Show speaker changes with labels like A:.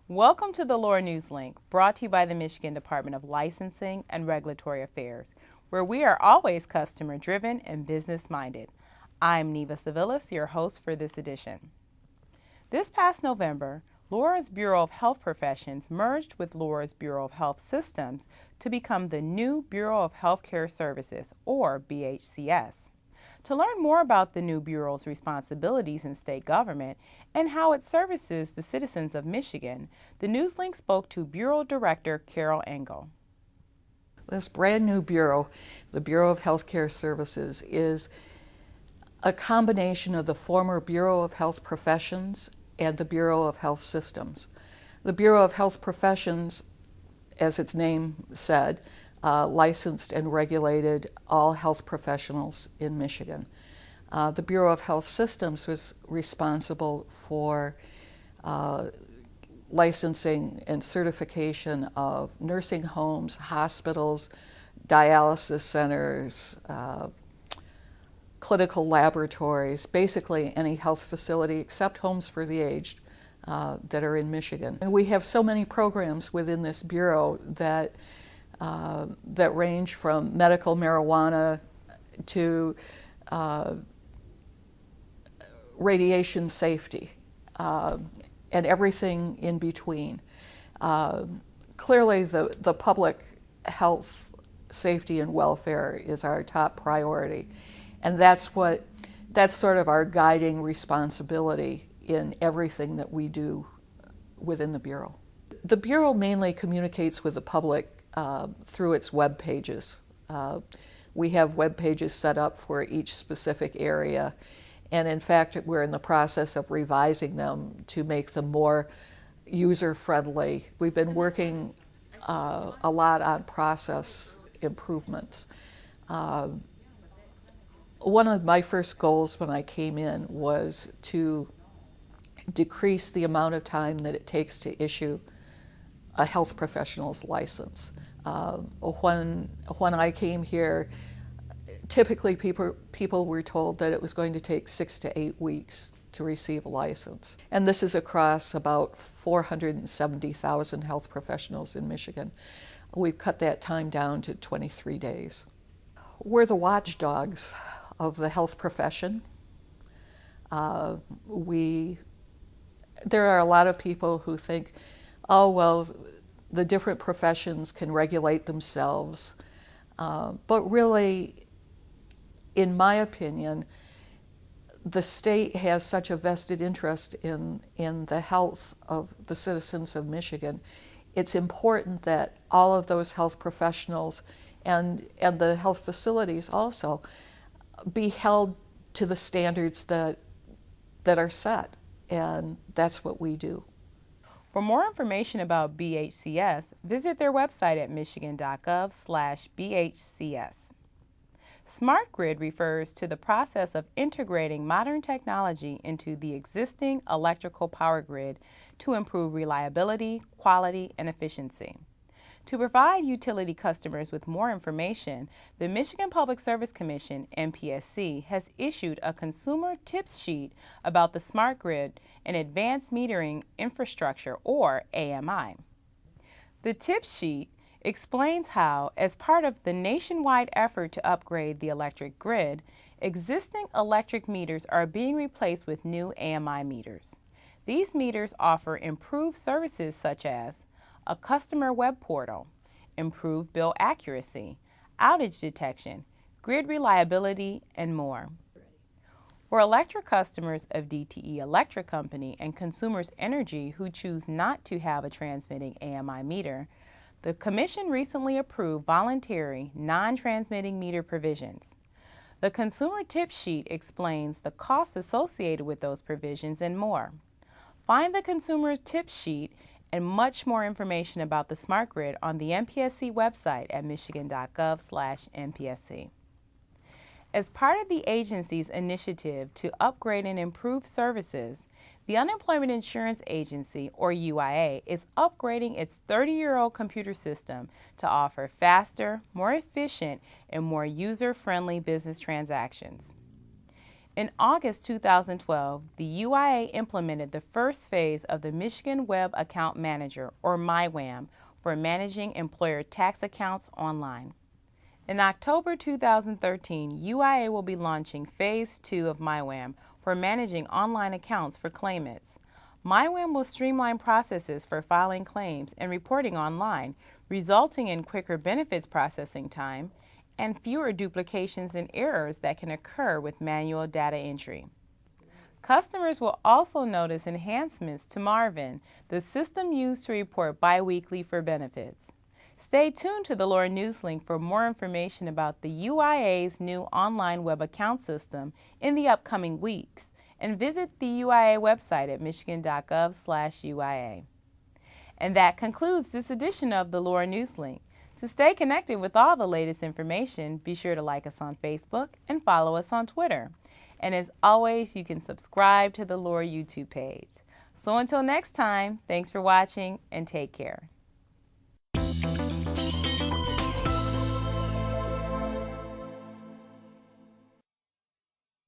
A: Welcome to the LARA News Link, brought to you by the Michigan Department of Licensing and Regulatory Affairs, where we are always customer-driven and business-minded. I'm Neva Civilis, your host for this edition. This past November, LARA's Bureau of Health Professions merged with LARA's Bureau of Health Systems to become the new Bureau of Healthcare Services, or BHCS. To learn more about the new Bureau's responsibilities in state government and how it services the citizens of Michigan, the Newslink spoke to Bureau Director Carol Engel.
B: This brand new Bureau, the Bureau of Healthcare Services, is a combination of the former Bureau of Health Professions and the Bureau of Health Systems. The Bureau of Health Professions, as its name said, licensed and regulated all health professionals in Michigan. The Bureau of Health Systems was responsible for licensing and certification of nursing homes, hospitals, dialysis centers, clinical laboratories, basically any health facility except homes for the aged that are in Michigan. And we have so many programs within this bureau that range from medical marijuana to radiation safety and everything in between. Clearly, the public health, safety, and welfare is our top priority, and that's sort of our guiding responsibility in everything that we do within the Bureau. The Bureau mainly communicates with the public through its web pages. We have web pages set up for each specific area, and in fact we're in the process of revising them to make them more user-friendly. We've been working a lot on process improvements. One of my first goals when I came in was to decrease the amount of time that it takes to issue a health professional's license. When I came here, typically people were told that it was going to take 6 to 8 weeks to receive a license. And this is across about 470,000 health professionals in Michigan. We've cut that time down to 23 days. We're the watchdogs of the health profession. There are a lot of people who think, oh, well, the different professions can regulate themselves. But really, in my opinion, the state has such a vested interest in the health of the citizens of Michigan. It's important that all of those health professionals and the health facilities also be held to the standards that are set, and that's what we do.
A: For more information about BHCS, visit their website at michigan.gov/BHCS. Smart grid refers to the process of integrating modern technology into the existing electrical power grid to improve reliability, quality, and efficiency. To provide utility customers with more information, the Michigan Public Service Commission, MPSC, has issued a consumer tips sheet about the smart grid and advanced metering infrastructure, or AMI. The tips sheet explains how, as part of the nationwide effort to upgrade the electric grid, existing electric meters are being replaced with new AMI meters. These meters offer improved services such as a customer web portal, improved bill accuracy, outage detection, grid reliability, and more. For electric customers of DTE Electric Company and Consumers Energy who choose not to have a transmitting AMI meter, the Commission recently approved voluntary, non-transmitting meter provisions. The Consumer Tip Sheet explains the costs associated with those provisions and more. Find the Consumer Tip Sheet and much more information about the smart grid on the MPSC website at michigan.gov/MPSC. As part of the agency's initiative to upgrade and improve services, the Unemployment Insurance Agency, or UIA, is upgrading its 30-year-old computer system to offer faster, more efficient, and more user-friendly business transactions. In August 2012, the UIA implemented the first phase of the Michigan Web Account Manager, or MyWAM, for managing employer tax accounts online. In October 2013, UIA will be launching Phase 2 of MyWAM for managing online accounts for claimants. MyWAM will streamline processes for filing claims and reporting online, resulting in quicker benefits processing time and fewer duplications and errors that can occur with manual data entry. Customers will also notice enhancements to Marvin, the system used to report biweekly for benefits. Stay tuned to the LARA News Link for more information about the UIA's new online web account system in the upcoming weeks, and visit the UIA website at michigan.gov/UIA. And that concludes this edition of the LARA News Link. To stay connected with all the latest information, be sure to like us on Facebook and follow us on Twitter. And as always, you can subscribe to the LARA YouTube page. So until next time, thanks for watching and take care.